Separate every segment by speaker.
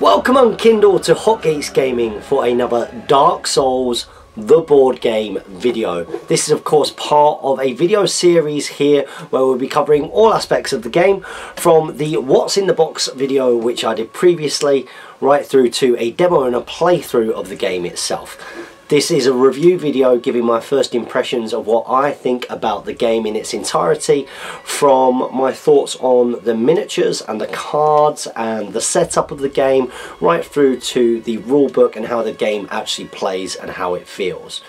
Speaker 1: Welcome on Kindle to Hotgates Gaming for another Dark Souls the board game video. This is of course part of a video series here where we'll be covering all aspects of the game, from the what's in the box video which I did previously right through to a demo and a playthrough of the game itself. This is a review video giving my first impressions of what I think about the game in its entirety, from my thoughts on the miniatures and the cards and the setup of the game, right through to the rulebook and how the game actually plays and how it feels.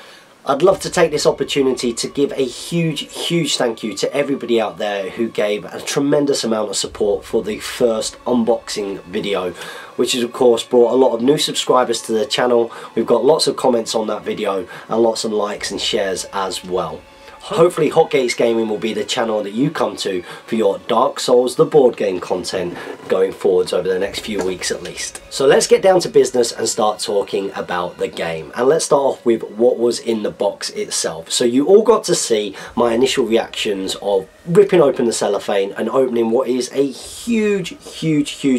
Speaker 1: I'd love to take this opportunity to give a huge thank you to everybody out there who gave a tremendous amount of support for the first unboxing video, which has of course brought a lot of new subscribers to the channel. We've got lots of comments on that video and lots of likes and shares as well. Hopefully Hotgates Gaming will be the channel that you come to for your Dark Souls the board game content going forwards over the next few weeks at least. So let's get down to business and start talking about the game. And let's start off with what was in the box itself. So you all got to see my initial reactions of ripping open the cellophane and opening what is a huge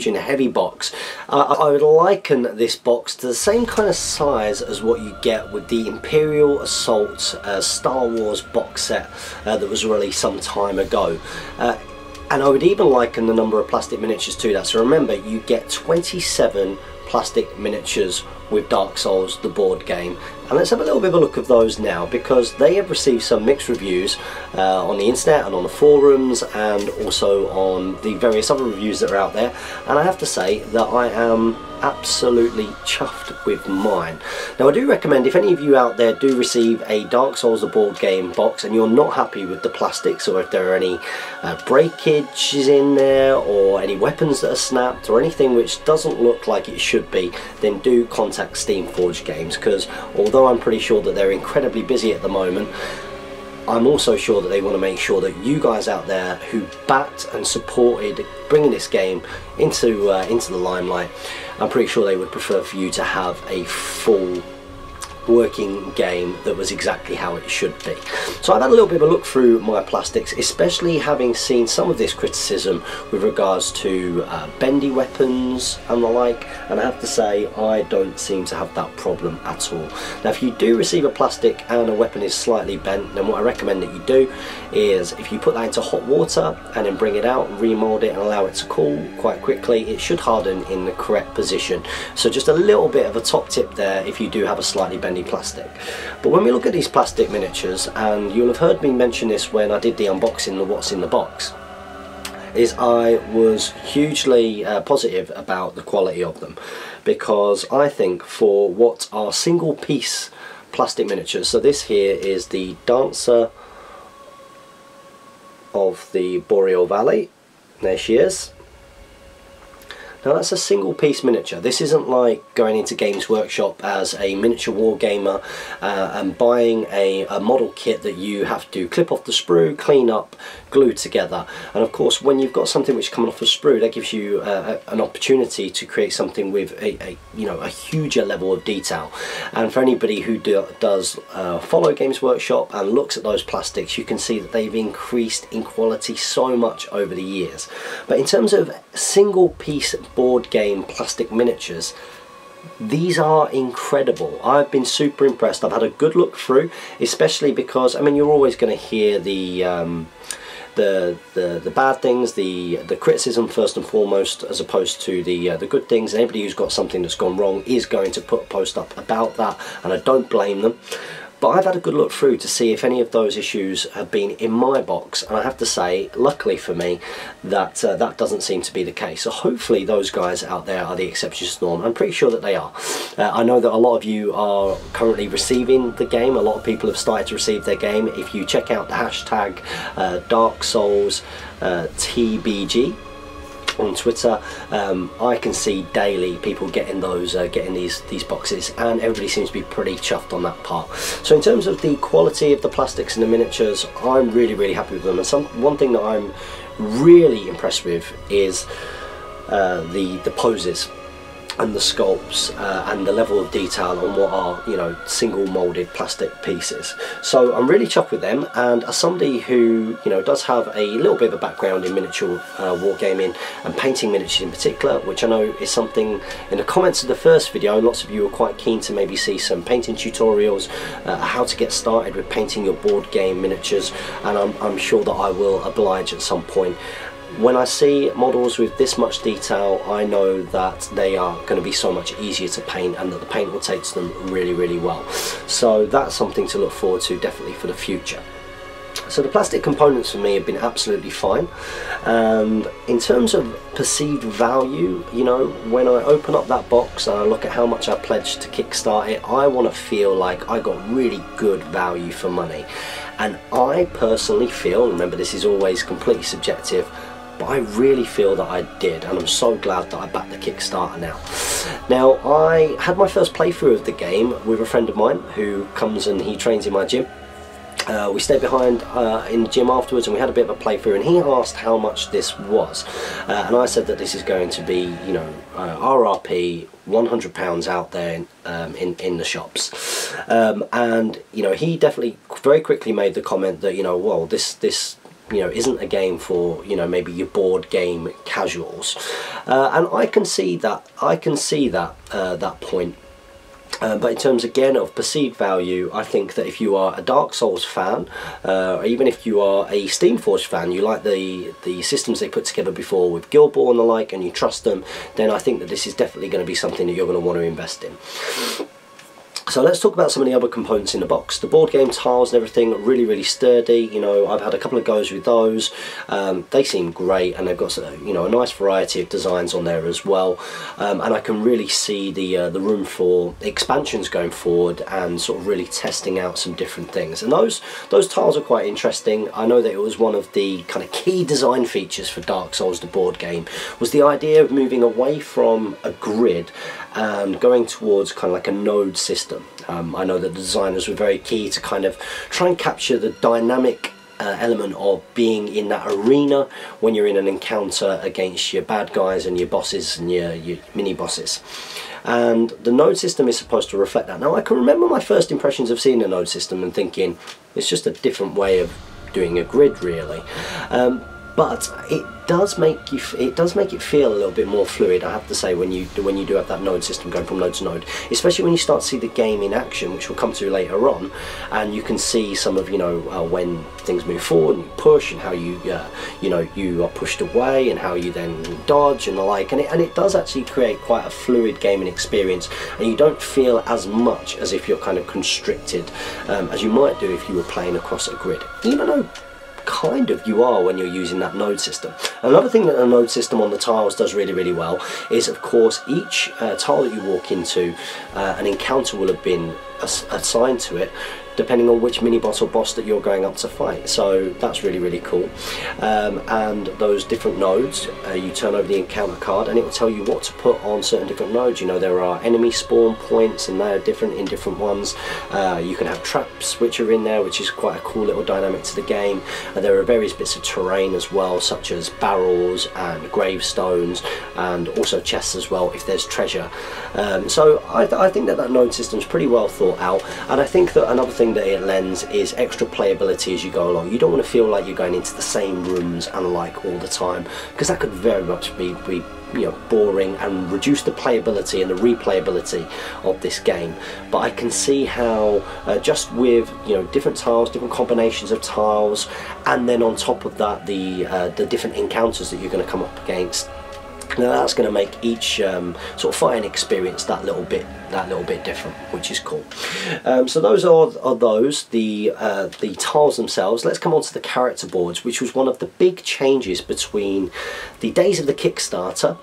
Speaker 1: and heavy box. I would liken this box to the same kind of size as what you get with the Imperial Assault Star Wars box set that was released some time ago. And I would even liken the number of plastic miniatures to that. So remember, you get 27 plastic miniatures with Dark Souls the board game, and let's have a little bit of a look at those now, because they have received some mixed reviews on the internet and on the forums and also on the various other reviews that are out there, and I have to say that I am absolutely chuffed with mine. Now I do recommend, if any of you out there do receive a Dark Souls the board game box and you're not happy with the plastics, or if there are any breakages in there or any weapons that are snapped or anything which doesn't look like it should be, then do contact Steamforged Games, because although I'm pretty sure that they're incredibly busy at the moment, I'm also sure that they want to make sure that you guys out there who backed and supported bringing this game into the limelight, I'm pretty sure they would prefer for you to have a full working game that was exactly how it should be. So I've had a little bit of a look through my plastics, especially having seen some of this criticism with regards to bendy weapons and the like, and I have to say I don't seem to have that problem at all. Now if you do receive a plastic and a weapon is slightly bent, then what I recommend that you do is, if you put that into hot water and then bring it out, remold it and allow it to cool quite quickly, it should harden in the correct position. So just a little bit of a top tip there if you do have a slightly bendy plastic. But when we look at these plastic miniatures, and you'll have heard me mention this when I did the unboxing of what's in the box, is I was hugely positive about the quality of them, because I think for what are single piece plastic miniatures, so this here is the Dancer of the Boreal Valley, there she is. Now that's a single piece miniature. This isn't like going into Games Workshop as a miniature wargamer and buying a model kit that you have to clip off the sprue, clean up, glue together. And of course when you've got something which is coming off a sprue, that gives you an opportunity to create something with a huger level of detail. And for anybody who does follow Games Workshop and looks at those plastics, you can see that they've increased in quality so much over the years. But in terms of single piece board game plastic miniatures, these are incredible. I've been super impressed. I've had a good look through, especially because, I mean, you're always going to hear the bad things, the criticism first and foremost, as opposed to the good things. And anybody who's got something that's gone wrong is going to put a post up about that, and I don't blame them. But I've had a good look through to see if any of those issues have been in my box, and I have to say, luckily for me, that that doesn't seem to be the case. So hopefully those guys out there are the exception to the norm. I'm pretty sure that they are. I know that a lot of you are currently receiving the game. A lot of people have started to receive their game. If you check out the hashtag Dark Souls TBG on Twitter, I can see daily people getting those, getting these boxes, and everybody seems to be pretty chuffed on that part. So in terms of the quality of the plastics and the miniatures, I'm really happy with them. And one thing that I'm really impressed with is the poses. and the sculpts and the level of detail on what are, you know, single molded plastic pieces. So I'm really chuffed with them, and as somebody who, you know, does have a little bit of a background in miniature wargaming and painting miniatures in particular, which I know is something in the comments of the first video lots of you are quite keen to maybe see some painting tutorials, how to get started with painting your board game miniatures, and I'm sure that I will oblige at some point. When I see models with this much detail, I know that they are going to be so much easier to paint, and that the paint will take to them really, really well. So that's something to look forward to definitely for the future. So the plastic components for me have been absolutely fine, and in terms of perceived value, you know, when I open up that box and I look at how much I pledged to kickstart it, I want to feel like I got really good value for money. And I personally feel, remember this is always completely subjective, but I really feel that I did, and I'm so glad that I backed the Kickstarter now. Now, I had my first playthrough of the game with a friend of mine who comes and he trains in my gym. We stayed behind in the gym afterwards, and we had a bit of a playthrough, and he asked how much this was, and I said that this is going to be, you know, RRP £100 out there in the shops, and you know, he definitely very quickly made the comment that, you know, well, this you know, isn't a game for, you know, maybe your board game casuals, and I can see that. That point. But in terms again of perceived value, I think that if you are a Dark Souls fan, or even if you are a Steamforged fan, you like the systems they put together before with Guild Ball and the like, and you trust them, then I think that this is definitely going to be something that you're going to want to invest in. So let's talk about some of the other components in the box. The board game tiles and everything are really, really sturdy. You know, I've had a couple of goes with those. They seem great, and they've got, you know, a nice variety of designs on there as well. And I can really see the room for expansions going forward, and sort of really testing out some different things. And those tiles are quite interesting. I know that it was one of the kind of key design features for Dark Souls, the board game, was the idea of moving away from a grid and going towards kind of like a node system. I know that the designers were very key to kind of try and capture the dynamic element of being in that arena when you're in an encounter against your bad guys and your bosses and your mini bosses. And the node system is supposed to reflect that. Now, I can remember my first impressions of seeing a node system and thinking it's just a different way of doing a grid, really. But it does make it feel a little bit more fluid, I have to say, when you do have that node system going from node to node, especially when you start to see the game in action, which we'll come to later on, and you can see some of, you know, when things move forward and you push, and how you you know, you are pushed away, and how you then dodge and the like, and it does actually create quite a fluid gaming experience, and you don't feel as much as if you're kind of constricted as you might do if you were playing across a grid, even though kind of you are when you're using that node system. Another thing that the node system on the tiles does really, really well is, of course, each tile that you walk into, an encounter will have been assigned to it, depending on which mini-boss or boss that you're going up to fight. So that's really, really cool. And those different nodes, you turn over the encounter card and it will tell you what to put on certain different nodes. You know, there are enemy spawn points, and they're different in different ones. You can have traps which are in there, which is quite a cool little dynamic to the game. There are various bits of terrain as well, such as barrels and gravestones, and also chests as well if there's treasure. So I think that node system is pretty well thought out, and I think that another thing that it lends is extra playability as you go along. You don't want to feel like you're going into the same rooms and like all the time, because that could very much be you know, boring and reduce the playability and the replayability of this game. But I can see how just with, you know, different tiles, different combinations of tiles, and then on top of that the different encounters that you're going to come up against, now that's going to make each sort of fighting experience that little bit different, which is cool. So those are the tiles themselves. Let's come on to the character boards, which was one of the big changes between the days of the Kickstarter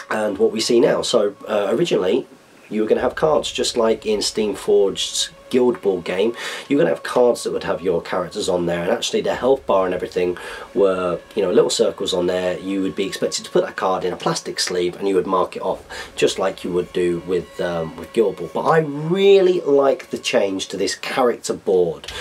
Speaker 1: and what we see now. So originally you were going to have cards just like in Steamforged's Guild Ball game, you're going to have cards that would have your characters on there, and actually their health bar and everything were, you know, little circles on there. You would be expected to put that card in a plastic sleeve and you would mark it off just like you would do with Guild Ball. But I really like the change to this character board.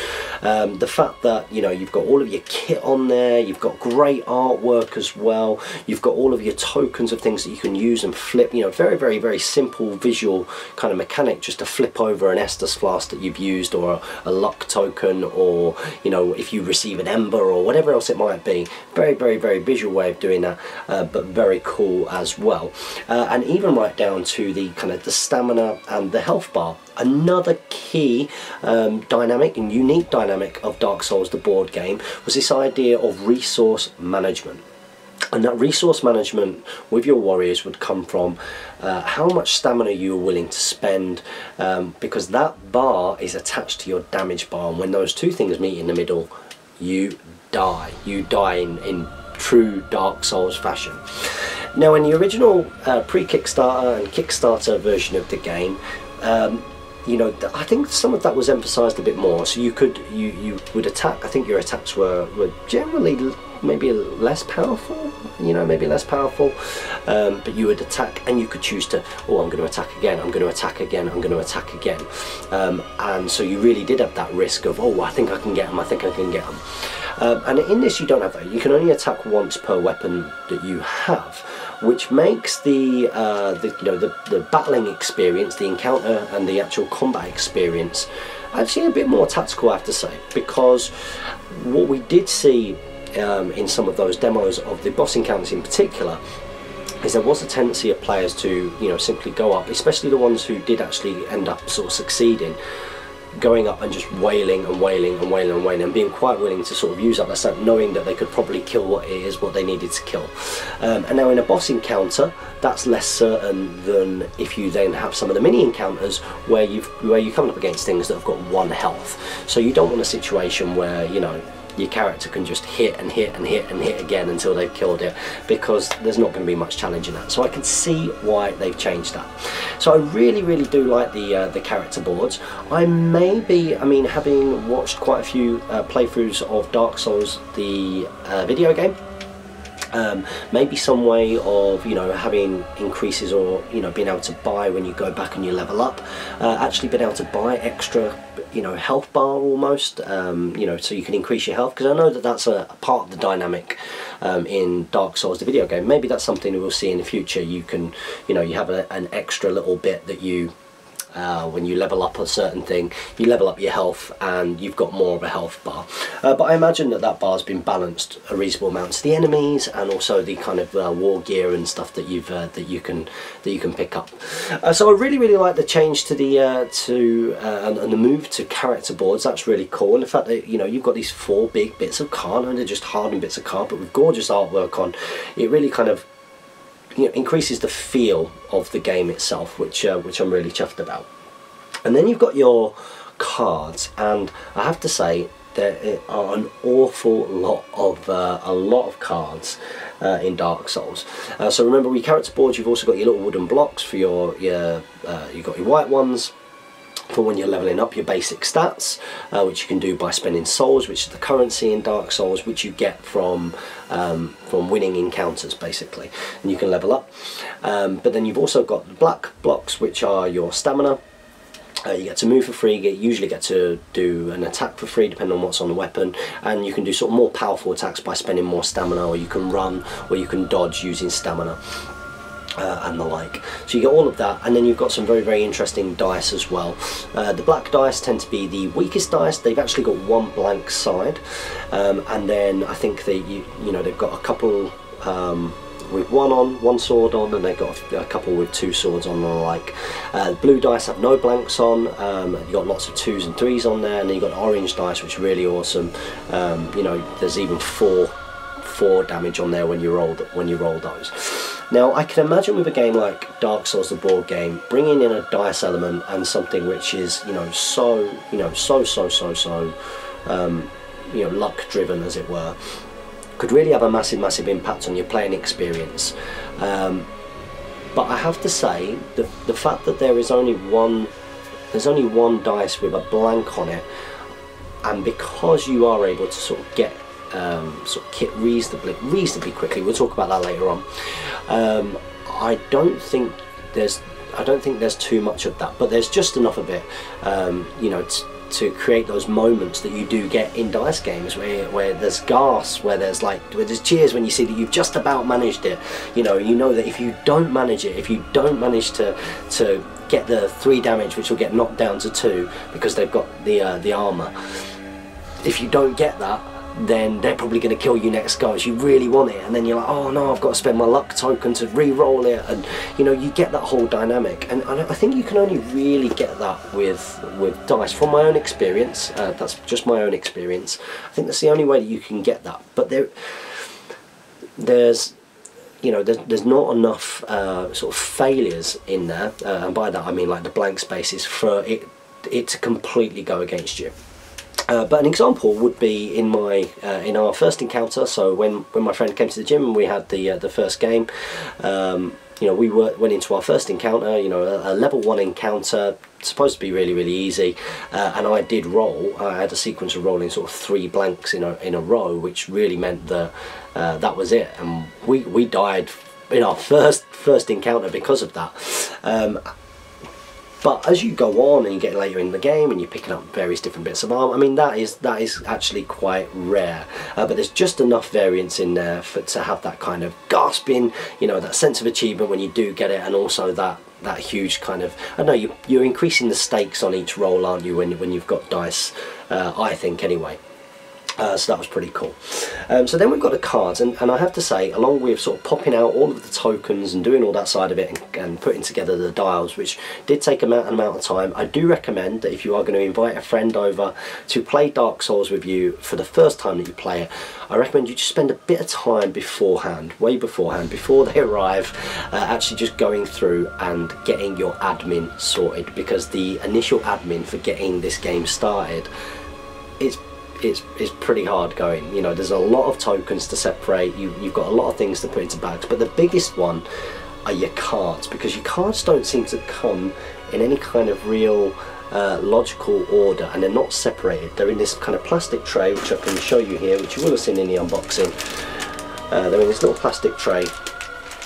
Speaker 1: The fact that, you know, you've got all of your kit on there, you've got great artwork as well, you've got all of your tokens of things that you can use and flip, you know, very simple visual kind of mechanic, just to flip over an Estus flask that you've used, or a luck token, or, you know, if you receive an ember or whatever else it might be. Very visual way of doing that, but very cool as well. And even right down to the kind of the stamina and the health bar. Another key dynamic and unique dynamic of Dark Souls the board game was this idea of resource management. And that resource management with your warriors would come from how much stamina you are willing to spend, because that bar is attached to your damage bar, and when those two things meet in the middle, you die. You die in true Dark Souls fashion. Now, in the original pre-Kickstarter and Kickstarter version of the game, you know, I think some of that was emphasised a bit more. So you would attack. I think your attacks were generally maybe less powerful, you know, but you would attack and you could choose to, oh, I'm going to attack again, I'm going to attack again, I'm going to attack again, and so you really did have that risk of, oh, I think I can get them, I think I can get them. And in this you don't have that. You can only attack once per weapon that you have, which makes the battling experience, the encounter and the actual combat experience actually a bit more tactical, I have to say, because what we did see in some of those demos of the boss encounters in particular is there was a tendency of players to, you know, simply go up, especially the ones who did actually end up sort of succeeding, going up and just wailing and being quite willing to sort of use up their stamina, knowing that they could probably kill what they needed to kill. And now in a boss encounter, that's less certain than if you then have some of the mini encounters where you're coming up against things that have got 1 health. So you don't want a situation where, you know, your character can just hit again until they've killed it, because there's not going to be much challenge in that. So I can see why they've changed that. So I really do like the character boards. I mean, having watched quite a few playthroughs of Dark Souls the video game, maybe some way of, you know, having increases, or, you know, being able to buy when you go back and you level up, actually being able to buy extra, you know, health bar almost, you know, so you can increase your health, because I know that that's a part of the dynamic in Dark Souls the video game. Maybe that's something that we'll see in the future. You can, you know, you have an extra little bit that you when you level up a certain thing, you level up your health and you've got more of a health bar. But I imagine that bar's been balanced a reasonable amount to the enemies, and also the kind of war gear and stuff that you can pick up. So I really like the change to the and the move to character boards. That's really cool, and the fact that, you know, you've got these 4 big bits of card, and they're just hardened bits of card, but with gorgeous artwork on. It really kind of, you know, increases the feel of the game itself, which I'm really chuffed about. And then you've got your cards, and I have to say there are an awful lot of cards in Dark Souls. So remember, with your character boards, you've also got your little wooden blocks for you've got your white ones for when you're leveling up your basic stats, which you can do by spending souls, which is the currency in Dark Souls, which you get from winning encounters, basically, and you can level up. But then you've also got the black blocks, which are your stamina. You get to move for free, you usually get to do an attack for free depending on what's on the weapon, and you can do sort of more powerful attacks by spending more stamina, or you can run, or you can dodge using stamina. And the like. So you get all of that, and then you've got some very interesting dice as well. The black dice tend to be the weakest dice. They've actually got 1 blank side, and then I think they've got a couple with 1 sword on, and they've got a couple with 2 swords on and the like. Blue dice have no blanks on. You've got lots of 2s and 3s on there, and then you've got orange dice, which are really awesome. You know, there's even 4 damage on there when you roll those. Now, I can imagine with a game like Dark Souls the board game, bringing in a dice element and something which is, you know, so luck driven, as it were, could really have a massive impact on your playing experience. But I have to say, the fact that there is only one there's only one dice with a blank on it, and because you are able to sort of get sort of kit reasonably quickly, we'll talk about that later on, I don't think there's too much of that, but there's just enough of it, you know, to create those moments that you do get in dice games where there's gasps, where there's cheers when you see that you've just about managed it. You know that if you don't manage it, if you don't manage to get the 3 damage, which will get knocked down to 2 because they've got the armor, if you don't get that, then they're probably going to kill you next go. You really want it, and then you're like, oh no, I've got to spend my luck token to re-roll it, and you know, you get that whole dynamic. And I think you can only really get that with dice. From my own experience, that's just my own experience, I think that's the only way that you can get that. But there's not enough sort of failures in there, and by that I mean like the blank spaces for it to completely go against you. But an example would be in our first encounter. So when my friend came to the gym and we had the first game, you know, we went into our first encounter, you know, a level 1 encounter, supposed to be really easy, and I did roll. I had a sequence of rolling sort of 3 blanks in a row, which really meant that that was it, and we died in our first encounter because of that. But as you go on and you get later in the game and you're picking up various different bits of armor, I mean, that is actually quite rare. But there's just enough variance in there to have that kind of gasping, you know, that sense of achievement when you do get it, and also that huge kind of, I don't know, you're increasing the stakes on each roll, aren't you, when you've got dice, I think anyway. So that was pretty cool. So then we've got the cards, and I have to say, along with sort of popping out all of the tokens and doing all that side of it and putting together the dials, which did take an amount of time, I do recommend that if you are going to invite a friend over to play Dark Souls with you for the first time that you play it, I recommend you just spend a bit of time beforehand, way beforehand, before they arrive, actually just going through and getting your admin sorted, because the initial admin for getting this game started is pretty hard going. You know, there's a lot of tokens to separate, you've got a lot of things to put into bags, but the biggest one are your cards, because your cards don't seem to come in any kind of real logical order, and they're not separated. They're in this kind of plastic tray, which I can show you here, which you will have seen in the unboxing. They're in this little plastic tray,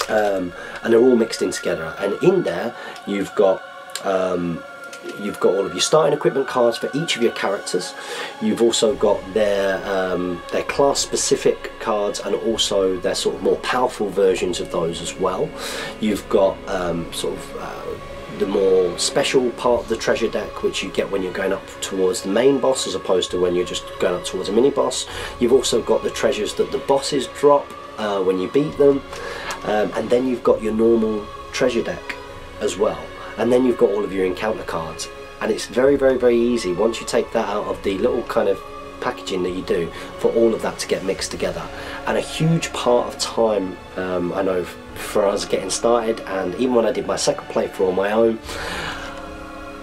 Speaker 1: and they're all mixed in together, and in there you've got all of your starting equipment cards for each of your characters. You've also got their class specific cards, and also their sort of more powerful versions of those as well. You've got the more special part of the treasure deck, which you get when you're going up towards the main boss, as opposed to when you're just going up towards a mini boss. You've also got the treasures that the bosses drop when you beat them, and then you've got your normal treasure deck as well. And then you've got all of your encounter cards, and it's very easy once you take that out of the little kind of packaging that you do for all of that to get mixed together. And a huge part of time, I know for us getting started, and even when I did my second playthrough on my own,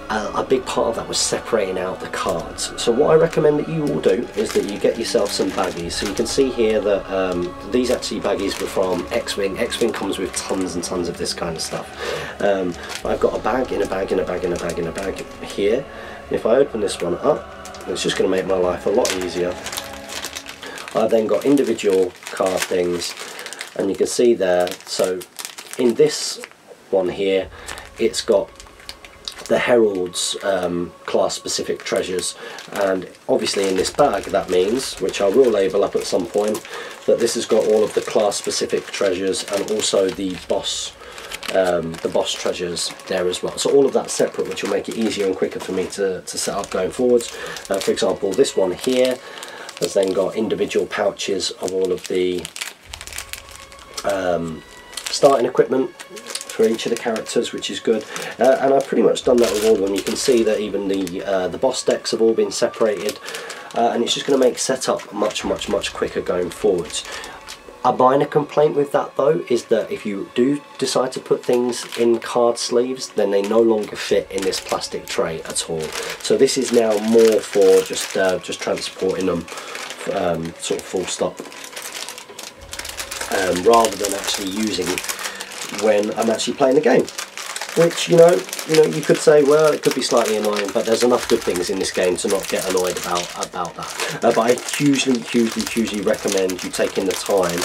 Speaker 1: a big part of that was separating out the cards. So what I recommend that you all do is that you get yourself some baggies. So you can see here that these actually baggies were from X-Wing. X-Wing comes with tons and tons of this kind of stuff. I've got a bag in a bag in a bag in a bag in a bag here. And if I open this one up, it's just going to make my life a lot easier. I've then got individual card things, and you can see there, so in this one here, it's got the Herald's class specific treasures, and obviously in this bag that means, which I will label up at some point, that this has got all of the class specific treasures and also the boss treasures there as well. So all of that separate, which will make it easier and quicker for me to set up going forwards. For example, this one here has then got individual pouches of all of the starting equipment for each of the characters, which is good, and I've pretty much done that with all of them. You can see that even the boss decks have all been separated, and it's just going to make setup much quicker going forwards. A minor complaint with that though is that if you do decide to put things in card sleeves, then they no longer fit in this plastic tray at all. So this is now more for just transporting them, sort of full stop, rather than actually using when I'm actually playing the game. which you could say, well, it could be slightly annoying, but there's enough good things in this game to not get annoyed about that. But I hugely recommend you taking the time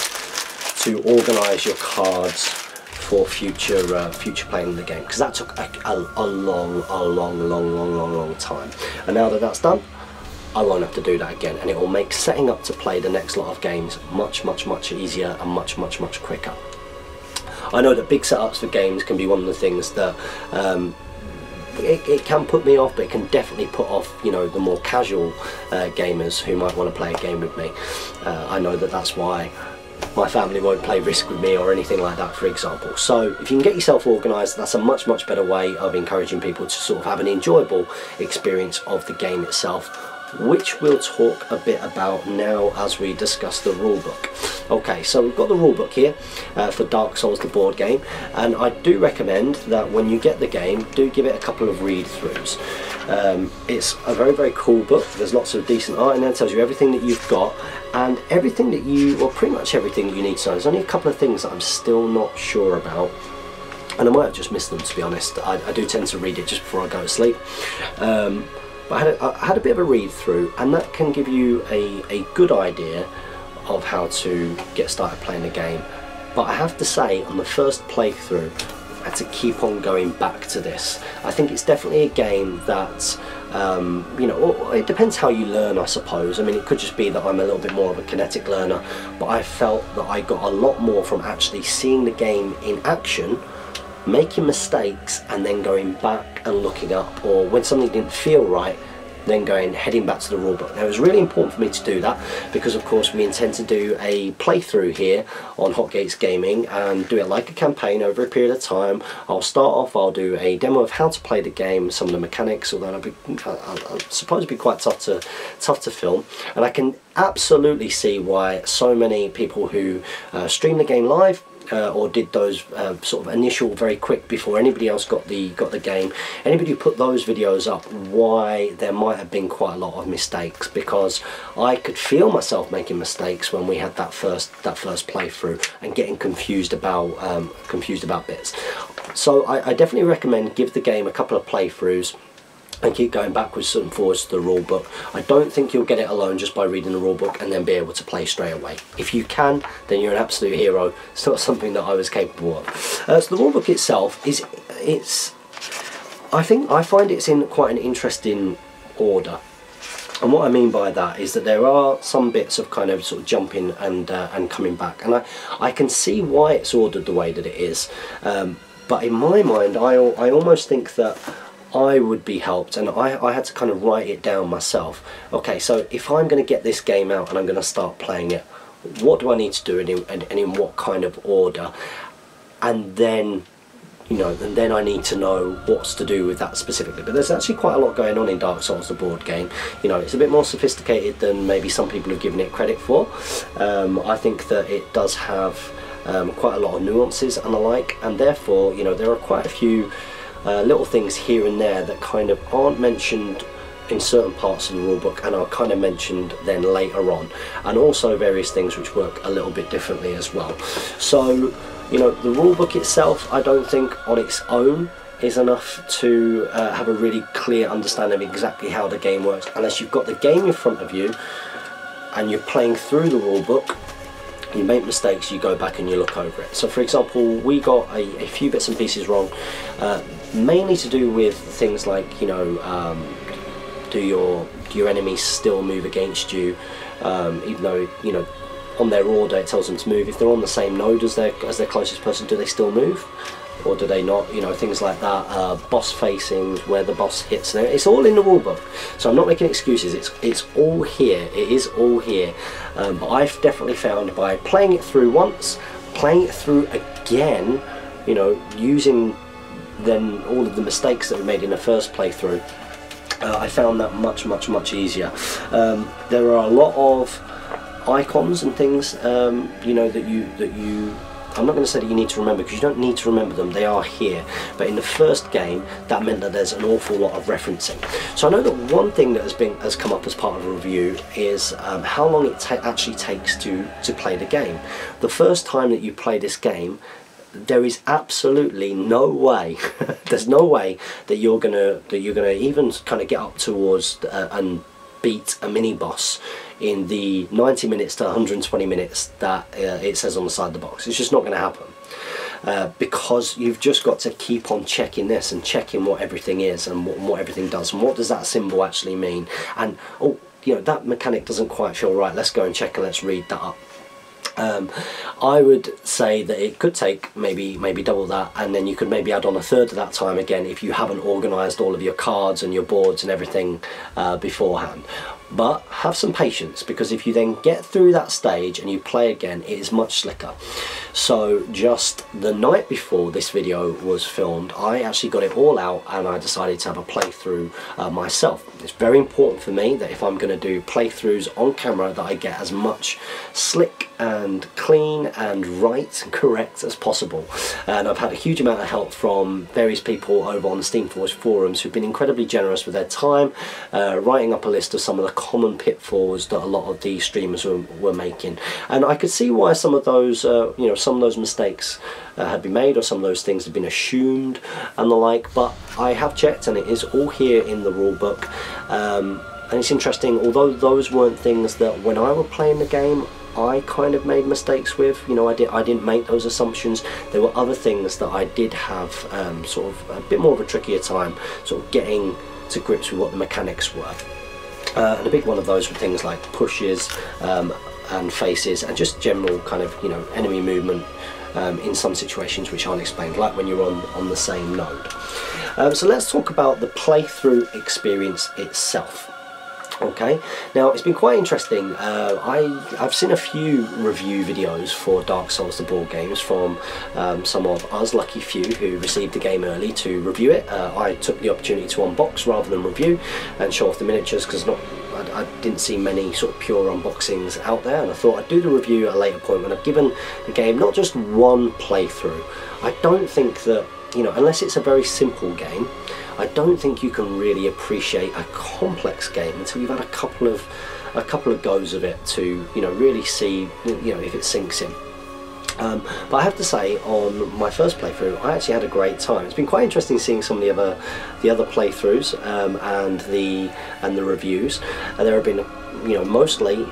Speaker 1: to organise your cards for future playing the game, because that took a long time. And now that that's done, I won't have to do that again, and it will make setting up to play the next lot of games much easier and much quicker. I know that big setups for games can be one of the things that it can put me off, but it can definitely put off the more casual gamers who might want to play a game with me. I know that that's why my family won't play Risk with me or anything like that, for example. So if you can get yourself organised, that's a much better way of encouraging people to sort of have an enjoyable experience of the game itself, which we'll talk a bit about now as we discuss the rulebook. Okay, so we've got the rulebook here for Dark Souls, the board game, and I do recommend that when you get the game, do give it a couple of read-throughs. It's a very cool book. There's lots of decent art in there. It tells you everything that you've got and everything that pretty much everything that you need to know. There's only a couple of things that I'm still not sure about, and I might have just missed them, to be honest. I do tend to read it just before I go to sleep. But I had a bit of a read through, and that can give you a good idea of how to get started playing the game. But I have to say, on the first playthrough, I had to keep on going back to this. I think it's definitely a game that, it depends how you learn, I suppose. I mean, it could just be that I'm a little bit more of a kinetic learner, but I felt that I got a lot more from actually seeing the game in action, making mistakes, and then going back and looking up, or when something didn't feel right, then heading back to the rulebook. Now, it was really important for me to do that because, of course, we intend to do a playthrough here on Hotgates Gaming and do it like a campaign over a period of time. I'll start off, I'll do a demo of how to play the game, some of the mechanics, although I suppose it'd be quite tough to film. And I can absolutely see why so many people who stream the game live or did those sort of initial, very quick, before anybody else got the game, anybody who put those videos up, why there might have been quite a lot of mistakes, because I could feel myself making mistakes when we had that first playthrough and getting confused about bits. So I definitely recommend give the game a couple of playthroughs and keep going backwards and forwards to the rule book. I don't think you'll get it alone just by reading the rule book and then be able to play straight away. If you can, then you're an absolute hero. It's not something that I was capable of. So the rule book itself I find it's in quite an interesting order. And what I mean by that is that there are some bits of kind of sort of jumping and coming back, and I can see why it's ordered the way that it is. But in my mind, I almost think that I would be helped, and I had to kind of write it down myself. Okay, so if I'm going to get this game out and I'm going to start playing it, what do I need to do and in what kind of order? And then, and then I need to know what's to do with that specifically. But there's actually quite a lot going on in Dark Souls, the board game. It's a bit more sophisticated than maybe some people have given it credit for. I think that it does have quite a lot of nuances and the like, and therefore, there are quite a few little things here and there that kind of aren't mentioned in certain parts of the rulebook and are kind of mentioned then later on, and also various things which work a little bit differently as well. So the rulebook itself, I don't think on its own is enough to have a really clear understanding of exactly how the game works, unless you've got the game in front of you and you're playing through the rulebook. You make mistakes, you go back and you look over it. So for example, we got a few bits and pieces wrong, mainly to do with things like, do your enemies still move against you, even though, on their order it tells them to move. If they're on the same node as their closest person, do they still move? Or do they not? Things like that. Boss facings, where the boss hits. It's all in the rulebook, so I'm not making excuses. It's all here. It is all here. But I've definitely found by playing it through once, playing it through again, using then all of the mistakes that we made in the first playthrough, I found that much easier. There are a lot of icons and things, that you. I'm not going to say that you need to remember, because you don't need to remember them, they are here. But in the first game, that meant that there's an awful lot of referencing. So I know that one thing that has come up as part of a review is how long it actually takes to play the game. The first time that you play this game, there is absolutely no way there's no way that you're gonna even kind of get up towards and beat a mini boss in the 90 minutes to 120 minutes that it says on the side of the box. It's just not going to happen, because you've just got to keep on checking this and checking what everything is and what everything does and what does that symbol actually mean, and oh, you know, that mechanic doesn't quite feel right, let's go and check and let's read that up. I would say that it could take maybe double that, and then you could maybe add on a third of that time again if you haven't organised all of your cards and your boards and everything beforehand. But have some patience, because if you then get through that stage and you play again, it is much slicker. So just the night before this video was filmed, I actually got it all out and I decided to have a playthrough myself. It's very important for me that if I'm going to do playthroughs on camera that I get as much slick and clean and right and correct as possible. And I've had a huge amount of help from various people over on the Steamforge forums who've been incredibly generous with their time, writing up a list of some of the common pitfalls that a lot of the streamers were making, and I could see why some of those you know, some of those mistakes had been made, or some of those things had been assumed and the like. But I have checked and it is all here in the rule book, and it's interesting, although those weren't things that when I was playing the game I kind of made mistakes with, you know, I didn't make those assumptions. There were other things that I did have sort of a bit more of a trickier time sort of getting to grips with what the mechanics were. And a big one of those were things like pushes and faces, and just general kind of, you know, enemy movement in some situations which aren't explained, like when you're on the same node. So let's talk about the playthrough experience itself. Okay, now it's been quite interesting. I've seen a few review videos for Dark Souls the board games from some of us lucky few who received the game early to review it. I took the opportunity to unbox rather than review and show off the miniatures, because I didn't see many sort of pure unboxings out there, and I thought I'd do the review at a later point when I've given the game not just one playthrough. I don't think that, you know, unless it's a very simple game, I don't think you can really appreciate a complex game until you've had a couple of goes of it to, you know, really see, you know, if it sinks in. But I have to say, on my first playthrough, I actually had a great time. It's been quite interesting seeing some of the other playthroughs and the reviews. And there have been, you know, mostly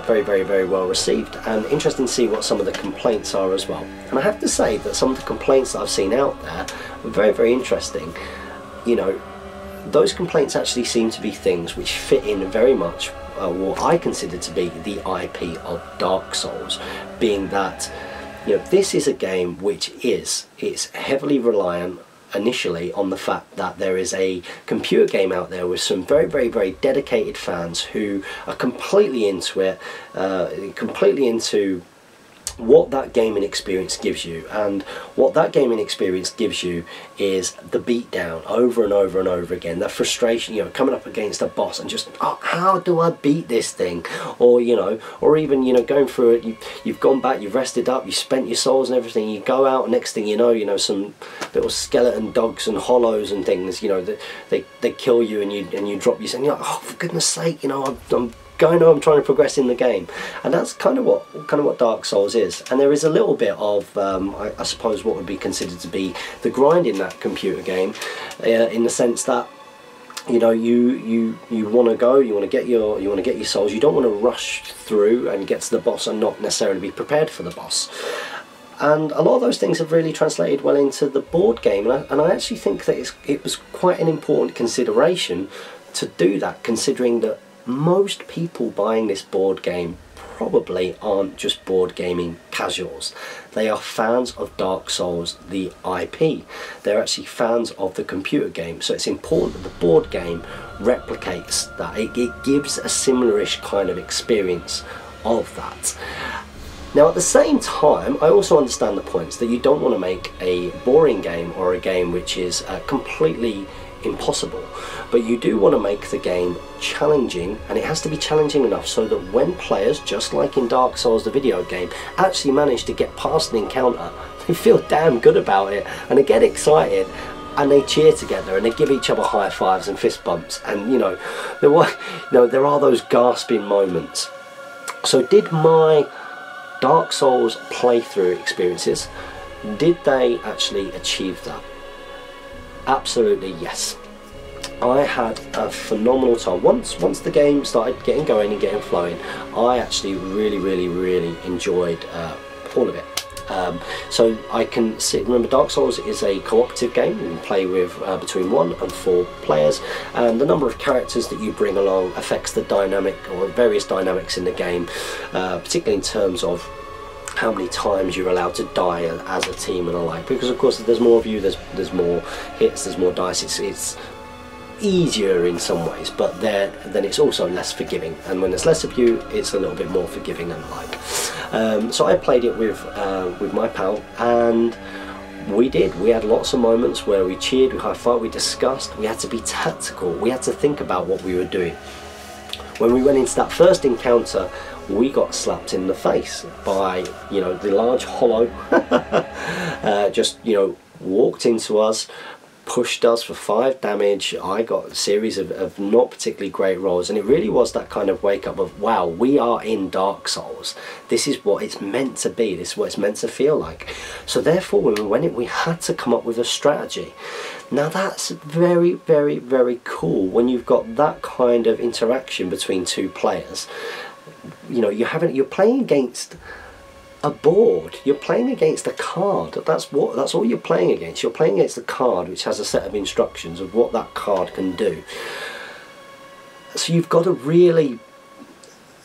Speaker 1: very well received, and interesting to see what some of the complaints are as well. And I have to say that some of the complaints that I've seen out there are very interesting. You know, those complaints actually seem to be things which fit in very much what I consider to be the IP of Dark Souls, being that, you know, this is a game which it's heavily reliant initially on the fact that there is a computer game out there with some very dedicated fans who are completely into it, completely into what that gaming experience gives you. And what that gaming experience gives you is the beatdown over and over and over again, the frustration, you know, coming up against a boss and just, oh, how do I beat this thing? Or, you know, or even, you know, going through it, you've gone back, you've rested up, you've spent your souls and everything, you go out, next thing you know, some little skeleton dogs and hollows and things, you know, that they kill you, and you drop your, and you're like, oh, for goodness sake, you know, I'm trying to progress in the game. And that's kind of what Dark Souls is. And there is a little bit of I suppose what would be considered to be the grind in that computer game, in the sense that, you know, you want to go, you want to get your souls, you don't want to rush through and get to the boss and not necessarily be prepared for the boss. And a lot of those things have really translated well into the board game, and I actually think that it was quite an important consideration to do that, considering that most people buying this board game probably aren't just board gaming casuals. They are fans of Dark Souls, the IP. They're actually fans of the computer game. So it's important that the board game replicates that. It gives a similar-ish kind of experience of that. Now, at the same time, I also understand the points that you don't want to make a boring game or a game which is completely impossible, but you do want to make the game challenging, and it has to be challenging enough so that when players, just like in Dark Souls the video game, actually manage to get past an encounter, they feel damn good about it and they get excited and they cheer together and they give each other high fives and fist bumps, and you know, there are those gasping moments. So did my Dark Souls playthrough experiences Did they actually achieve that? Absolutely yes. I had a phenomenal time. Once the game started getting going and getting flowing, I actually really enjoyed all of it. So I can remember Dark Souls is a cooperative game. You can play with between 1 and 4 players, and the number of characters that you bring along affects the dynamic or various dynamics in the game, particularly in terms of how many times you're allowed to die as a team and the like, because of course there's more of you, there's more hits, there's more dice. It's easier in some ways, but then it's also less forgiving, and when there's less of you, it's a little bit more forgiving and the like. So I played it with my pal, and we had lots of moments where we cheered, we high-fived, we discussed. We had to be tactical, we had to think about what we were doing. When we went into that first encounter, we got slapped in the face by, you know, the large hollow. Just, you know, walked into us, pushed us for 5 damage. I got a series of not particularly great rolls, and it really was that kind of wake up of, wow, we are in Dark Souls. This is what it's meant to be, this is what it's meant to feel like. So therefore when we went in, we had to come up with a strategy. Now that's very cool when you've got that kind of interaction between 2 players. You know, you're playing against a board, you're playing against a card. That's all you're playing against. You're playing against a card which has a set of instructions of what that card can do. So you've got to really,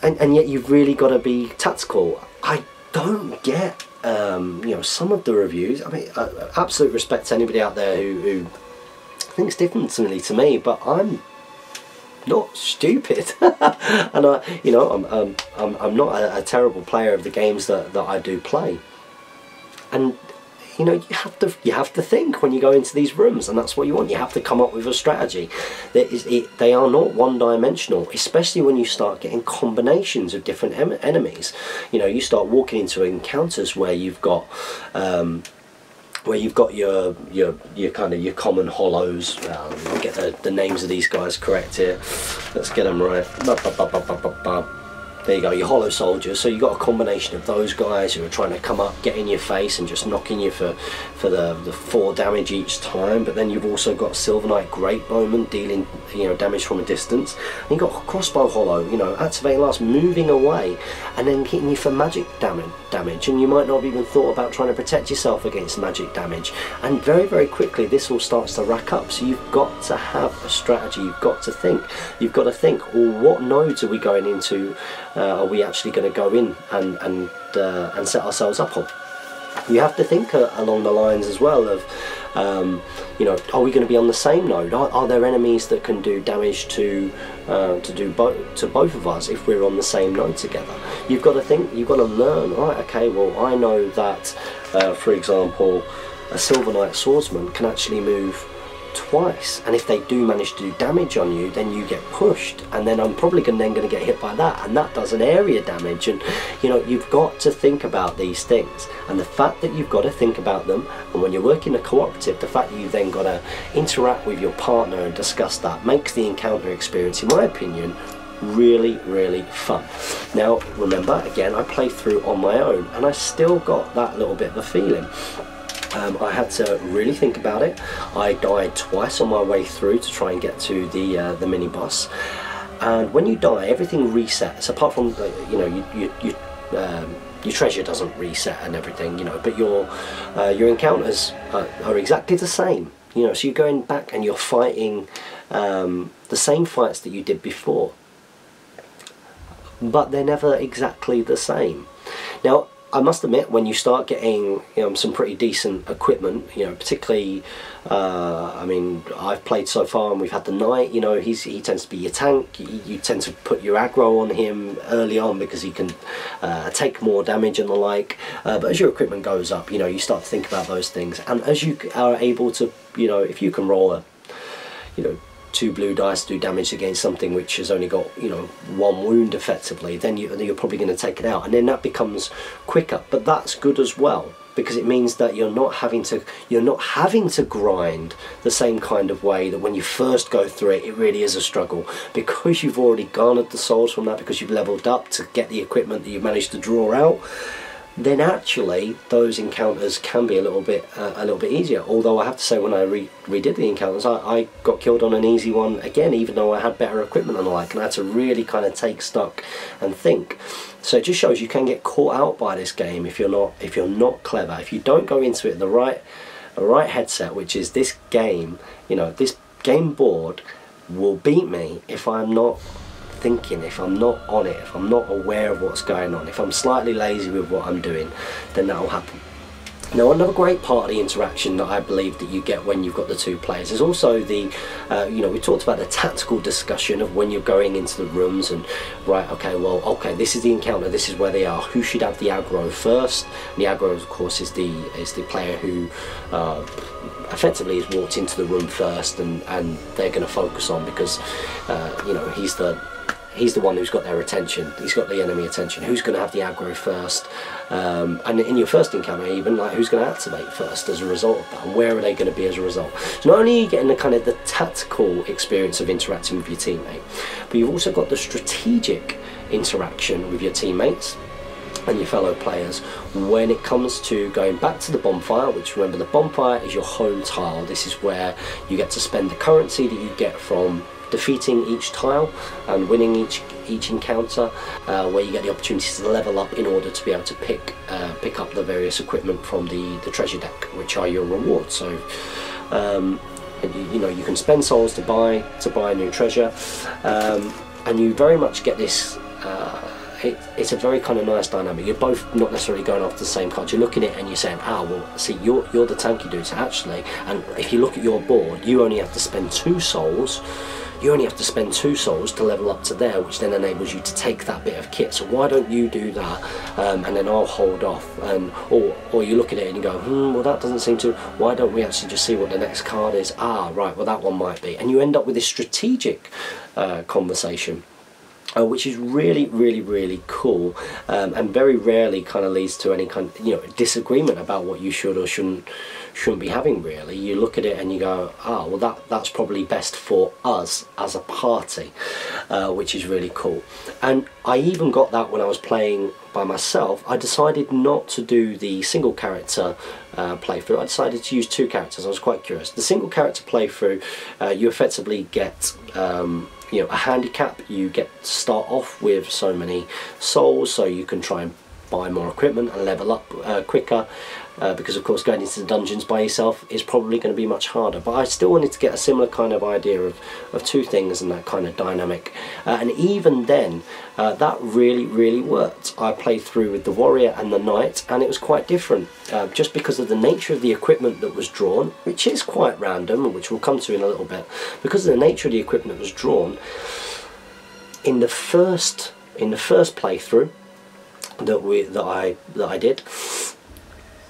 Speaker 1: and yet you've really got to be tactical. I don't get you know, some of the reviews. I mean, absolute respect to anybody out there who thinks differently to me, but I'm not stupid. And you know, I'm not a terrible player of the games that I do play. And you know, you have to think when you go into these rooms, and that's what you want. You have to come up with a strategy. They are not one-dimensional, especially when you start getting combinations of different enemies. You know, you start walking into encounters where you've got your kind of your common hollows. I'll get the names of these guys correct here. Let's get them right. There you go, your hollow soldiers. So you've got a combination of those guys who are trying to come up, get in your face and just knocking you for the 4 damage each time. But then you've also got Silver Knight Great Bowman dealing, you know, damage from a distance. And you've got Crossbow Hollow, you know, activating last, moving away and then hitting you for magic damage. And you might not have even thought about trying to protect yourself against magic damage. And very quickly this all starts to rack up. So you've got to have a strategy. You've got to think. You've got to think, well, what nodes are we going into? Are we actually going to go in and set ourselves up on? You have to think along the lines as well of, you know, are we going to be on the same node? Are there enemies that can do damage to both of us if we're on the same node together? You've got to think. You've got to learn. Right? Okay. Well, I know that, for example, a Silver Knight Swordsman can actually move twice, and if they do manage to do damage on you, then you get pushed, and then I'm probably going to get hit by that, and that does an area damage. And you know, you've got to think about these things, and the fact that you've got to think about them, and when you're working a cooperative, the fact that you've then got to interact with your partner and discuss that makes the encounter experience, in my opinion, really fun. Now remember, again, I played through on my own, and I still got that little bit of a feeling. I had to really think about it. I died twice on my way through to try and get to the mini boss, and when you die, everything resets. Apart from you know, your treasure doesn't reset and everything, you know, but your encounters are exactly the same. You know, so you're going back and you're fighting the same fights that you did before, but they're never exactly the same. Now, I must admit, when you start getting, you know, some pretty decent equipment, you know, particularly, I mean, I've played so far and we've had the Knight, you know, he tends to be your tank. You tend to put your aggro on him early on because he can take more damage and the like. But as your equipment goes up, you know, you start to think about those things. And as you are able to, you know, if you can roll a, you know, 2 blue dice to do damage against something which has only got, you know, 1 wound effectively, then you're probably going to take it out, and then that becomes quicker. But that's good as well, because it means that you're not having to grind the same kind of way that when you first go through it really is a struggle, because you've already garnered the souls from that, because you've leveled up to get the equipment that you've managed to draw out. then actually those encounters can be a little bit easier. Although I have to say, when I redid the encounters, I got killed on an easy one again, even though I had better equipment and the like, and I had to really kind of take stock and think. So it just shows you can get caught out by this game if you're not clever. If you don't go into it the right headset, which is this game, you know, this game board will beat me if I'm not thinking, if I'm not on it, if I'm not aware of what's going on, if I'm slightly lazy with what I'm doing, then that'll happen. Now, another great part of the interaction that I believe that you get when you've got the two players is also the, you know, we talked about the tactical discussion of when you're going into the rooms and, right, okay, well, okay, this is the encounter, this is where they are, who should have the aggro first? And the aggro, of course, is the player who effectively has walked into the room first, and they're going to focus on, because, you know, he's the one who's got their attention, he's got the enemy attention, who's going to have the aggro first, and in your first encounter even, like, who's going to activate first as a result of that, and where are they going to be as a result. So not only are you getting the kind of the tactical experience of interacting with your teammate, but you've also got the strategic interaction with your teammates and your fellow players when it comes to going back to the bonfire, which, remember, the bonfire is your home tile. This is where you get to spend the currency that you get from defeating each tile and winning each encounter, where you get the opportunity to level up in order to be able to pick up the various equipment from the treasure deck, which are your rewards. So you know, you can spend souls to buy new treasure, and you very much get this. It's a very kind of nice dynamic. You're both not necessarily going after the same cards. You're looking at it and you're saying, ah, well, see, you're the tanky dudes actually, and if you look at your board, you only have to spend 2 souls. You only have to spend 2 souls to level up to there, which then enables you to take that bit of kit. So why don't you do that, and then I'll hold off. And or you look at it and you go, well, that doesn't seem to. Why don't we actually just see what the next card is? Ah, right, well, that one might be. And you end up with this strategic conversation, which is really, really, really cool, and very rarely kind of leads to any kind of, you know, disagreement about what you should or shouldn't be having. Really, you look at it and you go, ah, well, that's probably best for us as a party, which is really cool. And I even got that when I was playing by myself. I decided not to do the single character playthrough. I decided to use 2 characters. I was quite curious. The single character playthrough, you effectively get you know, a handicap. You get to start off with so many souls, so you can try and buy more equipment and level up quicker, because of course going into the dungeons by yourself is probably going to be much harder. But I still wanted to get a similar kind of idea of 2 things and that kind of dynamic, and even then that really worked. I played through with the warrior and the knight, and it was quite different, just because of the nature of the equipment that was drawn, which is quite random, which we'll come to in a little bit. Because of the nature of the equipment that was drawn in the first playthrough that I did,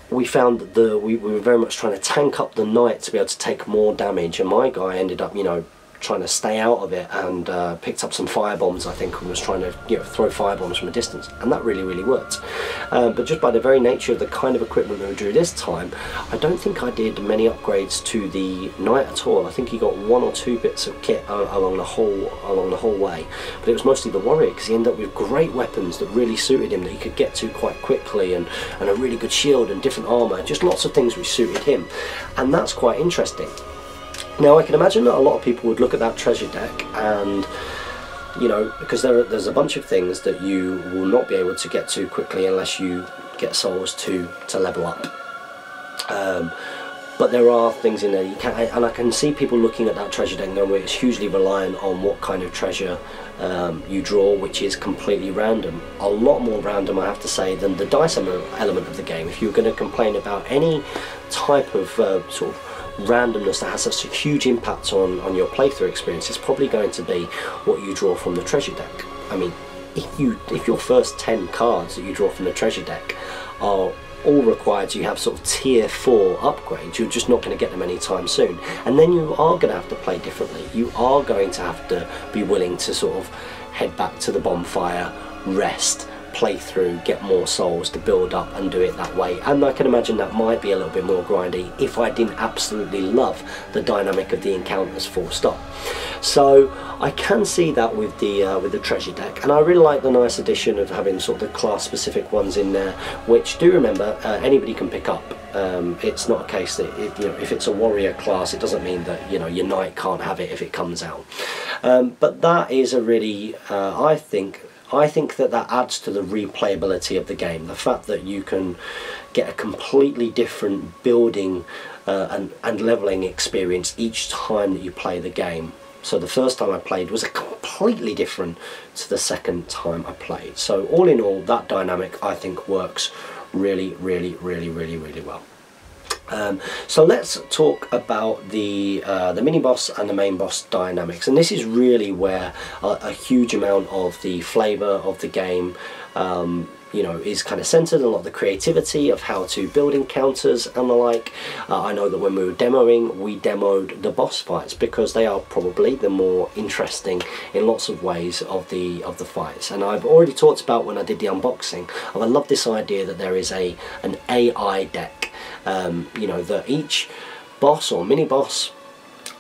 Speaker 1: we found that we were very much trying to tank up the knight to be able to take more damage, and my guy ended up, you know, trying to stay out of it, and picked up some fire bombs, I think, and was trying to, you know, throw fire bombs from a distance, and that really worked. But just by the very nature of the kind of equipment that we drew this time, I don't think I did many upgrades to the knight at all. I think he got 1 or 2 bits of kit along the whole way, but it was mostly the warrior, because he ended up with great weapons that really suited him, that he could get to quite quickly, and a really good shield and different armor, just lots of things which suited him, and that's quite interesting. Now, I can imagine that a lot of people would look at that treasure deck and, you know, because there's a bunch of things that you will not be able to get to quickly unless you get souls to level up. But there are things in there you can, and I can see people looking at that treasure deck and going, well, it's hugely reliant on what kind of treasure you draw, which is completely random. A lot more random, I have to say, than the dice element of the game. If you're going to complain about any type of sort of randomness that has such a huge impact on your playthrough experience, it's probably going to be what you draw from the treasure deck. I mean, if your first 10 cards that you draw from the treasure deck are all required to have sort of tier 4 upgrades, you're just not going to get them anytime soon, and then you are going to have to play differently. You are going to have to be willing to sort of head back to the bonfire, rest, play through, get more souls to build up and do it that way. And I can imagine that might be a little bit more grindy if I didn't absolutely love the dynamic of the encounters, full stop. So I can see that with the treasure deck, and I really like the nice addition of having sort of the class specific ones in there, which, do remember, anybody can pick up. It's not a case that if it's a warrior class, it doesn't mean that your knight can't have it if it comes out. But that is a really I think that adds to the replayability of the game. The fact that you can get a completely different building and leveling experience each time that you play the game. So the first time I played was completely different to the second time I played. So all in all, that dynamic I think works really well. So let's talk about the mini boss and the main boss dynamics, and this is really where a huge amount of the flavour of the game is kind of centred. A lot of the creativity of how to build encounters and the like. I know that when we were demoing, we demoed the boss fights because they are probably the more interesting in lots of ways of the fights. And I've already talked about, when I did the unboxing, I love this idea that there is an AI deck. That each boss or mini boss,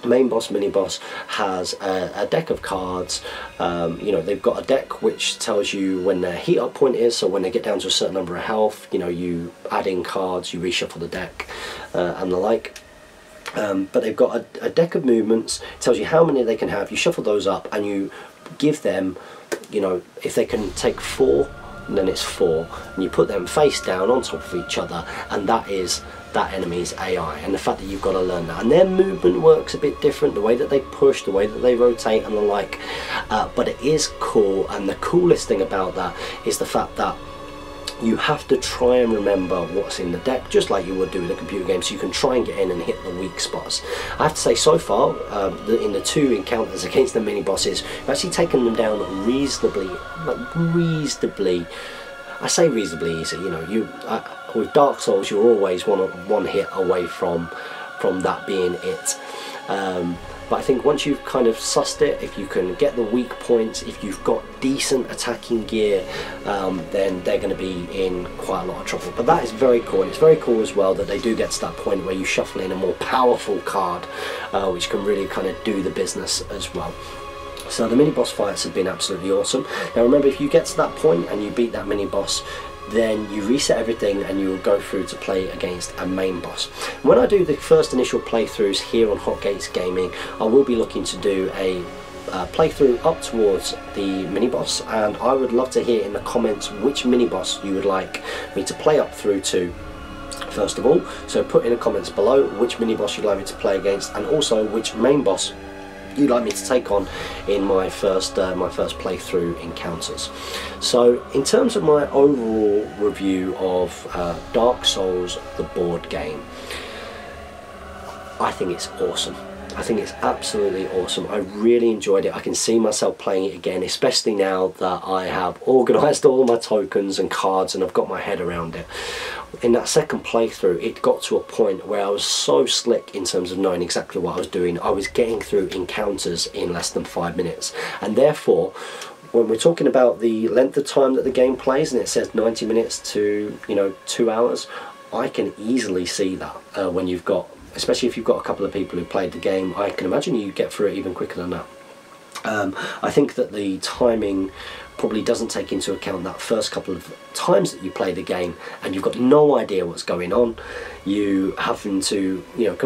Speaker 1: main boss, mini boss, has a deck of cards. They've got a deck which tells you when their heat up point is, so when they get down to a certain number of health, you add in cards, you reshuffle the deck and the like. But they've got a deck of movements. It tells you how many they can have. You shuffle those up and you give them, if they can take 4, and then it's 4, and you put them face down on top of each other, and that is that enemy's AI. And the fact that you've got to learn that, and their movement works a bit different, the way that they push, the way that they rotate and the like, but it is cool. And the coolest thing about that is the fact that you have to try and remember what's in the deck, just like you would do with a computer game, so you can try and get in and hit the weak spots. I have to say, so far, in the 2 encounters against the mini bosses, I've actually taken them down reasonably, I say reasonably easy. With Dark Souls, you're always one hit away from that being it. But I think once you've kind of sussed it, if you can get the weak points, if you've got decent attacking gear, then they're going to be in quite a lot of trouble. But that is very cool. And it's very cool as well that they do get to that point where you shuffle in a more powerful card, which can really kind of do the business as well. So the mini boss fights have been absolutely awesome. Now remember, if you get to that point and you beat that mini boss, then you reset everything and you will go through to play against a main boss. When I do the first initial playthroughs here on Hotgates Gaming, I will be looking to do a playthrough up towards the mini boss, and I would love to hear in the comments which mini boss you would like me to play up through to first of all. So put in the comments below which mini boss you'd like me to play against, and also which main boss you'd like me to take on in my first playthrough encounters. So in terms of my overall review of Dark Souls, the board game, I think it's awesome. I think it's absolutely awesome. I really enjoyed it. I can see myself playing it again, especially now that I have organised all of my tokens and cards and I've got my head around it. In that second playthrough, it got to a point where I was so slick in terms of knowing exactly what I was doing. I was getting through encounters in less than 5 minutes, and therefore when we're talking about the length of time that the game plays, and it says 90 minutes to 2 hours, I can easily see that when you've got, especially if you've got a couple of people who played the game, I can imagine you get through it even quicker than that. I think that the timing probably doesn't take into account that first couple of times that you play the game and you've got no idea what's going on. You having to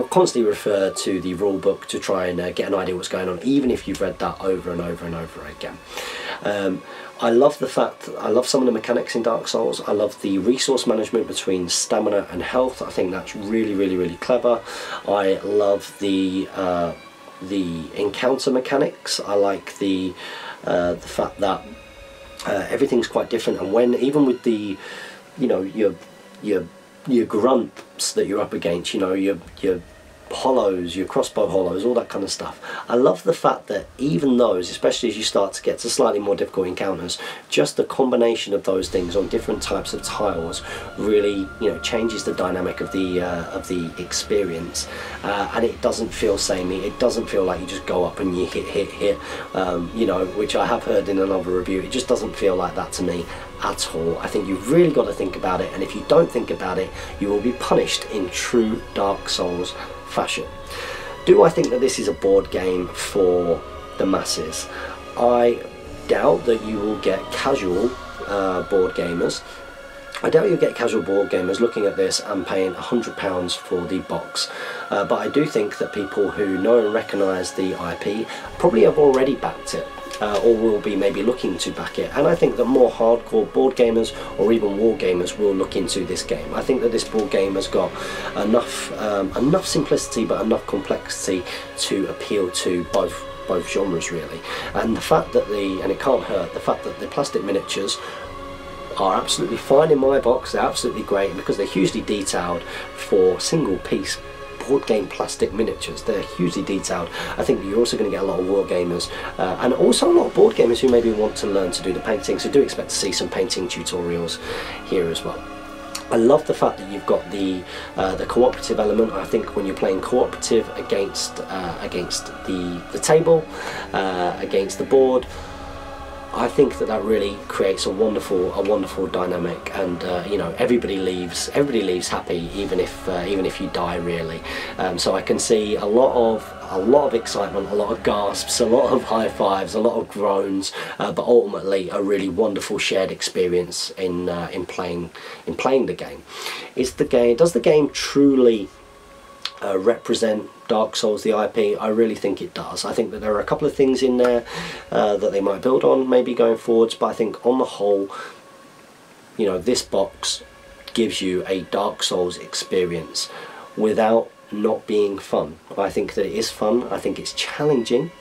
Speaker 1: constantly refer to the rule book to try and get an idea what's going on, even if you've read that over and over and over again. I love the fact that I love some of the mechanics in Dark Souls. I love the resource management between stamina and health. I think that's really clever. I love the encounter mechanics. I like the fact that everything's quite different, and even with the your grunts that you're up against, your hollows, your crossbow hollows, all that kind of stuff. I love the fact that even those, especially as you start to get to slightly more difficult encounters, just the combination of those things on different types of tiles really changes the dynamic of the experience, and it doesn't feel samey. It doesn't feel like you just go up and you hit which I have heard in another review. It just doesn't feel like that to me at all. I think you've really got to think about it, and if you don't think about it, you will be punished in true Dark Souls fashion. Do I think that this is a board game for the masses? I doubt that you will get casual board gamers. I doubt you'll get casual board gamers looking at this and paying £100 for the box, but I do think that people who know and recognise the IP probably have already backed it, or will be maybe looking to back it, and I think that more hardcore board gamers or even war gamers will look into this game. I think that this board game has got enough simplicity but enough complexity to appeal to both genres really, and the fact that and it can't hurt, the fact that the plastic miniatures are absolutely fine in my box. They're absolutely great, and because they're hugely detailed for single piece board game plastic miniatures, they're hugely detailed. I think that you're also going to get a lot of war gamers and also a lot of board gamers who maybe want to learn to do the painting, so do expect to see some painting tutorials here as well. I love the fact that you've got the cooperative element. I think when you're playing cooperative against the table, against the board, I think that really creates a wonderful dynamic, and you know, everybody leaves happy, even if you die really. So I can see a lot of excitement, a lot of gasps, a lot of high fives, a lot of groans, but ultimately a really wonderful shared experience in playing the game. Does the game truly represent Dark Souls, the IP? I really think it does. I think that there are a couple of things in there that they might build on maybe going forwards, but I think on the whole, you know, this box gives you a Dark Souls experience without not being fun. I think that it is fun. I think it's challenging,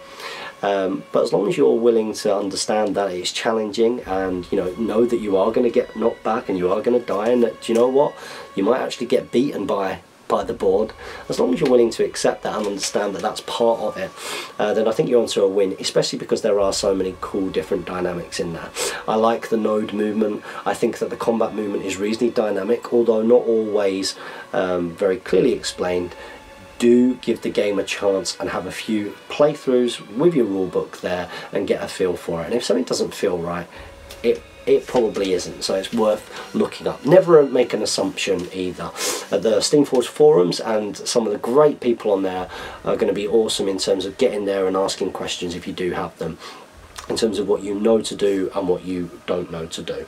Speaker 1: but as long as you're willing to understand that it's challenging, and you know that you are going to get knocked back and you are going to die, and that, you know what, you might actually get beaten by the board, as long as you're willing to accept that and understand that that's part of it, then I think you're onto a win, especially because there are so many cool different dynamics in there. I like the node movement. I think that the combat movement is reasonably dynamic, although not always very clearly explained. Do give the game a chance and have a few playthroughs with your rulebook there and get a feel for it, and if something doesn't feel right, it probably isn't, so it's worth looking up. Never make an assumption either. The Steamforge forums and some of the great people on there are going to be awesome in terms of getting there and asking questions if you do have them, in terms of what you know to do and what you don't know to do.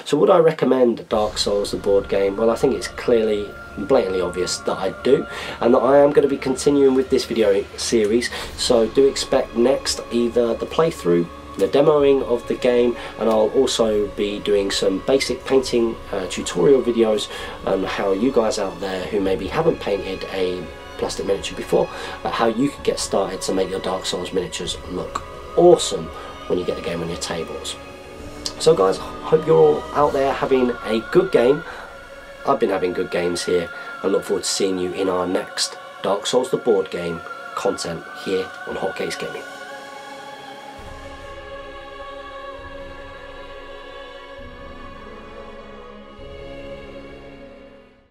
Speaker 1: So would I recommend Dark Souls, the board game? Well, I think it's clearly blatantly obvious that I do, and that I am going to be continuing with this video series, so do expect next either the playthrough, the demoing of the game, and I'll also be doing some basic painting tutorial videos on how you guys out there who maybe haven't painted a plastic miniature before, how you could get started to make your Dark Souls miniatures look awesome when you get the game on your tables. So guys, hope you're all out there having a good game. I've been having good games here. I look forward to seeing you in our next Dark Souls the board game content here on Hotcakes Gaming.